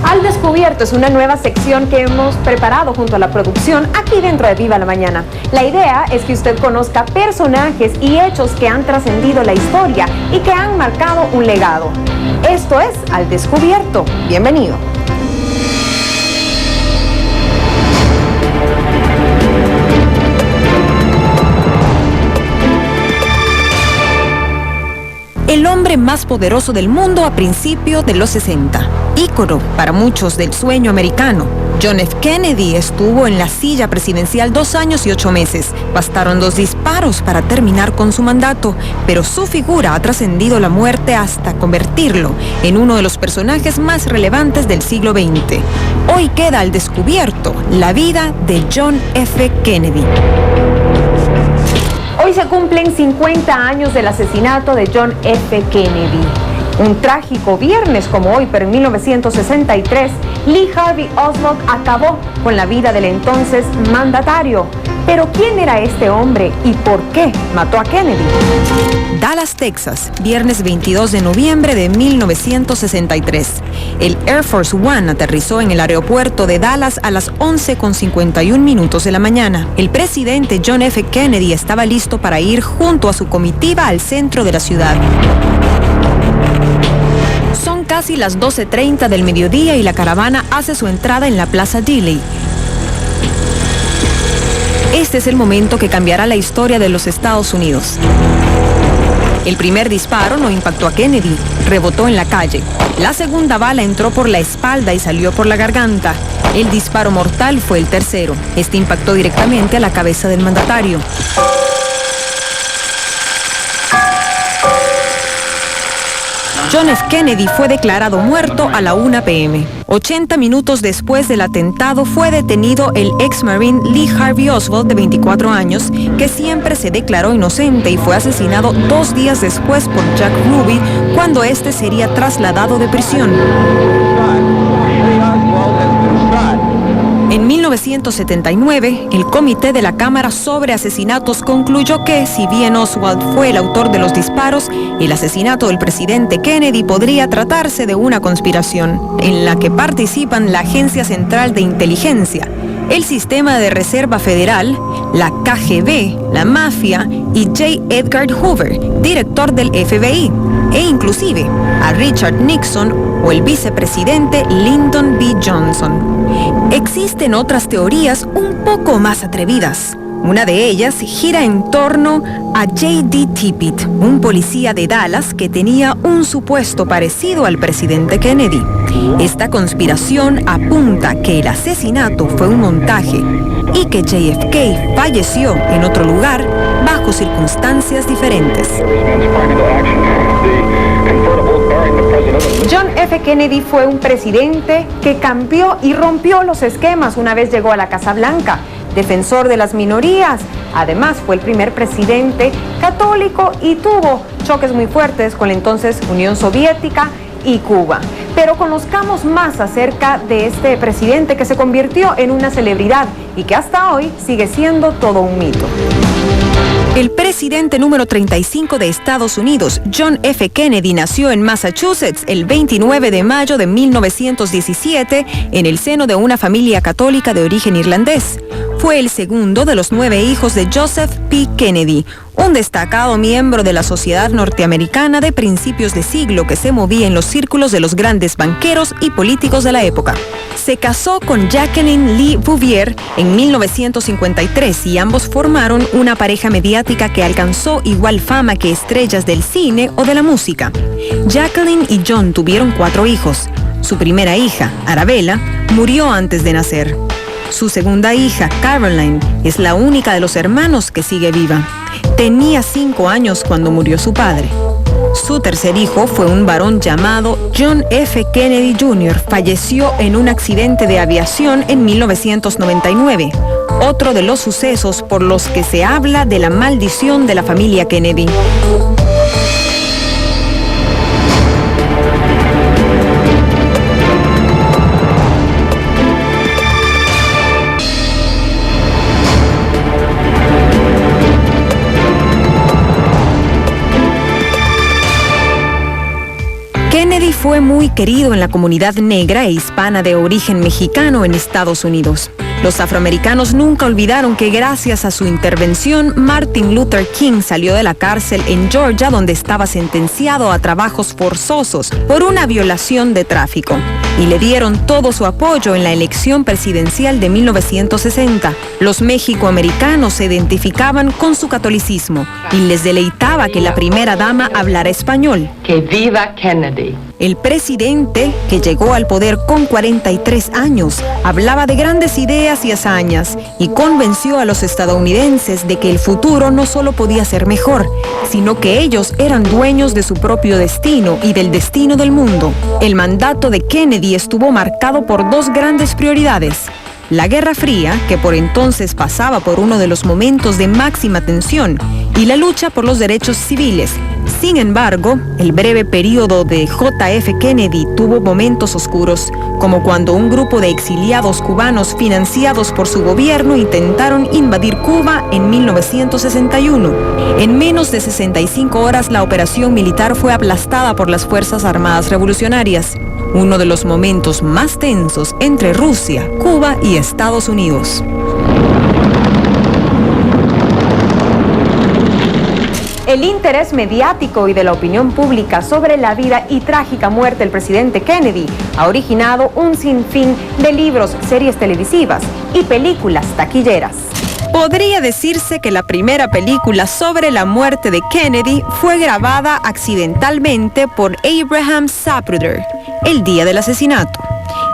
Al Descubierto es una nueva sección que hemos preparado junto a la producción aquí dentro de Viva la Mañana. La idea es que usted conozca personajes y hechos que han trascendido la historia y que han marcado un legado. Esto es Al Descubierto. Bienvenido. El hombre más poderoso del mundo a principios de los 60. Ícono para muchos del sueño americano. John F. Kennedy estuvo en la silla presidencial 2 años y 8 meses. Bastaron 2 disparos para terminar con su mandato, pero su figura ha trascendido la muerte hasta convertirlo en uno de los personajes más relevantes del siglo XX. Hoy queda al descubierto la vida de John F. Kennedy. Hoy se cumplen 50 años del asesinato de John F. Kennedy. Un trágico viernes como hoy, pero en 1963, Lee Harvey Oswald acabó con la vida del entonces mandatario. Pero ¿quién era este hombre y por qué mató a Kennedy? Dallas, Texas, viernes 22 de noviembre de 1963. El Air Force One aterrizó en el aeropuerto de Dallas a las 11:51 de la mañana. El presidente John F. Kennedy estaba listo para ir junto a su comitiva al centro de la ciudad. Son casi las 12:30 del mediodía y la caravana hace su entrada en la Plaza Dealey. Este es el momento que cambiará la historia de los Estados Unidos. El primer disparo no impactó a Kennedy, rebotó en la calle. La segunda bala entró por la espalda y salió por la garganta. El disparo mortal fue el tercero. Este impactó directamente a la cabeza del mandatario. John F. Kennedy fue declarado muerto a la 1 p.m. 80 minutos después del atentado fue detenido el ex-marine Lee Harvey Oswald, de 24 años, que siempre se declaró inocente y fue asesinado 2 días después por Jack Ruby, cuando este sería trasladado de prisión. En 1979, el Comité de la Cámara sobre Asesinatos concluyó que, si bien Oswald fue el autor de los disparos, el asesinato del presidente Kennedy podría tratarse de una conspiración, en la que participan la Agencia Central de Inteligencia, el Sistema de Reserva Federal, la KGB, la mafia y J. Edgar Hoover, director del FBI, e inclusive a Richard Nixon o el vicepresidente Lyndon B. Johnson. Existen otras teorías un poco más atrevidas. Una de ellas gira en torno a J.D. Tippit, un policía de Dallas que tenía un supuesto parecido al presidente Kennedy. Esta conspiración apunta que el asesinato fue un montaje y que JFK falleció en otro lugar bajo circunstancias diferentes. John F. Kennedy fue un presidente que cambió y rompió los esquemas una vez llegó a la Casa Blanca. Defensor de las minorías, además fue el primer presidente católico y tuvo choques muy fuertes con la entonces Unión Soviética y Cuba. Pero conozcamos más acerca de este presidente que se convirtió en una celebridad y que hasta hoy sigue siendo todo un mito. El presidente número 35 de Estados Unidos, John F. Kennedy, nació en Massachusetts el 29 de mayo de 1917 en el seno de una familia católica de origen irlandés. Fue el segundo de los 9 hijos de Joseph P. Kennedy, un destacado miembro de la sociedad norteamericana de principios de siglo que se movía en los círculos de los grandes banqueros y políticos de la época. Se casó con Jacqueline Lee Bouvier en 1953 y ambos formaron una pareja mediática que alcanzó igual fama que estrellas del cine o de la música. Jacqueline y John tuvieron 4 hijos. Su primera hija, Arabella, murió antes de nacer. Su segunda hija, Caroline, es la única de los hermanos que sigue viva. Tenía 5 años cuando murió su padre. Su tercer hijo fue un varón llamado John F. Kennedy Jr. Falleció en un accidente de aviación en 1999. Otro de los sucesos por los que se habla de la maldición de la familia Kennedy. fue muy querido en la comunidad negra e hispana de origen mexicano en Estados Unidos. Los afroamericanos nunca olvidaron que gracias a su intervención, Martin Luther King salió de la cárcel en Georgia, donde estaba sentenciado a trabajos forzosos por una violación de tráfico. Y le dieron todo su apoyo en la elección presidencial de 1960. Los mexicoamericanos se identificaban con su catolicismo y les deleitaba que la primera dama hablara español. ¡Que viva Kennedy! El presidente, que llegó al poder con 43 años, hablaba de grandes ideas y hazañas y convenció a los estadounidenses de que el futuro no solo podía ser mejor, sino que ellos eran dueños de su propio destino y del destino del mundo. El mandato de Kennedy estuvo marcado por dos grandes prioridades: la Guerra Fría, que por entonces pasaba por uno de los momentos de máxima tensión, y la lucha por los derechos civiles. Sin embargo, el breve periodo de JF Kennedy tuvo momentos oscuros, como cuando un grupo de exiliados cubanos financiados por su gobierno intentaron invadir Cuba en 1961. En menos de 65 horas, la operación militar fue aplastada por las Fuerzas Armadas Revolucionarias. Uno de los momentos más tensos entre Rusia, Cuba y Estados Unidos. El interés mediático y de la opinión pública sobre la vida y trágica muerte del presidente Kennedy ha originado un sinfín de libros, series televisivas y películas taquilleras. Podría decirse que la primera película sobre la muerte de Kennedy fue grabada accidentalmente por Abraham Zapruder, el día del asesinato.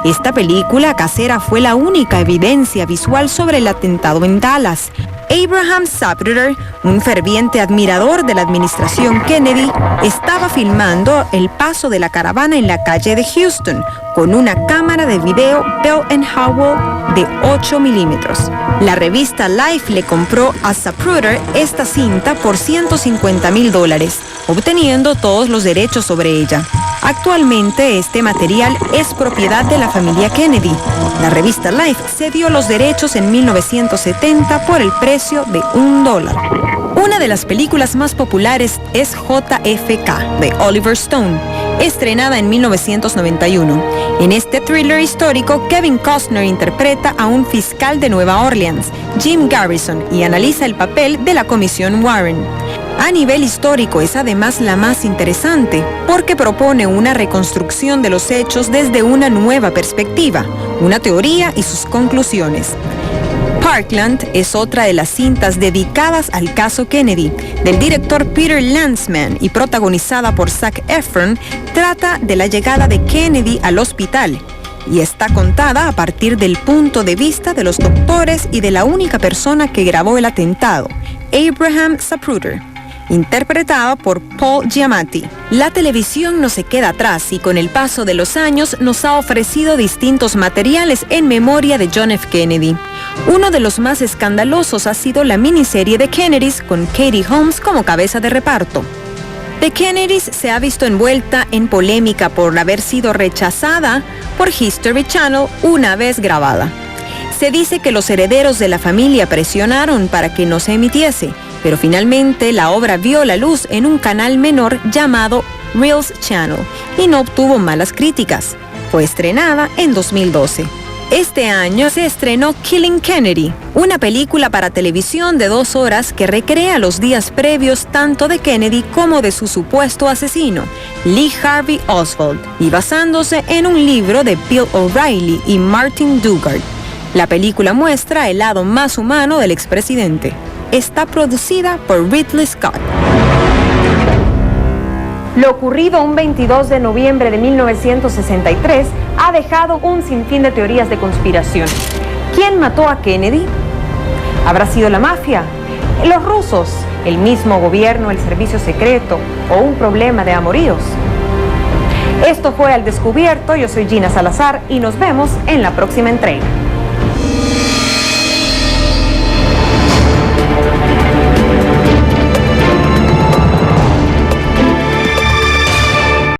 Esta película casera fue la única evidencia visual sobre el atentado en Dallas. Abraham Zapruder, un ferviente admirador de la administración Kennedy, estaba filmando el paso de la caravana en la calle de Houston con una cámara de video Bell & Howell de 8 milímetros. La revista Life le compró a Zapruder esta cinta por $150,000, obteniendo todos los derechos sobre ella. Actualmente este material es propiedad de la familia Kennedy. La revista Life cedió los derechos en 1970 por el precio de $1. Una de las películas más populares es JFK, de Oliver Stone, estrenada en 1991. En este thriller histórico, Kevin Costner interpreta a un fiscal de Nueva Orleans, Jim Garrison, y analiza el papel de la Comisión Warren. A nivel histórico es además la más interesante, porque propone una reconstrucción de los hechos desde una nueva perspectiva, una teoría y sus conclusiones. Parkland es otra de las cintas dedicadas al caso Kennedy, del director Peter Landsman y protagonizada por Zac Efron. Trata de la llegada de Kennedy al hospital y está contada a partir del punto de vista de los doctores y de la única persona que grabó el atentado, Abraham Zapruder, interpretada por Paul Giamatti. La televisión no se queda atrás y con el paso de los años nos ha ofrecido distintos materiales en memoria de John F. Kennedy. Uno de los más escandalosos ha sido la miniserie The Kennedys con Katie Holmes como cabeza de reparto. The Kennedys se ha visto envuelta en polémica por haber sido rechazada por History Channel una vez grabada. Se dice que los herederos de la familia presionaron para que no se emitiese, pero finalmente la obra vio la luz en un canal menor llamado Reelz Channel y no obtuvo malas críticas. Fue estrenada en 2012. Este año se estrenó Killing Kennedy, una película para televisión de 2 horas que recrea los días previos tanto de Kennedy como de su supuesto asesino, Lee Harvey Oswald, y basándose en un libro de Bill O'Reilly y Martin Dugard. La película muestra el lado más humano del expresidente. Está producida por Ridley Scott. Lo ocurrido un 22 de noviembre de 1963 ha dejado un sinfín de teorías de conspiración. ¿Quién mató a Kennedy? ¿Habrá sido la mafia? ¿Los rusos? ¿El mismo gobierno, el servicio secreto o un problema de amoríos? Esto fue Al Descubierto. Yo soy Gina Salazar y nos vemos en la próxima entrega.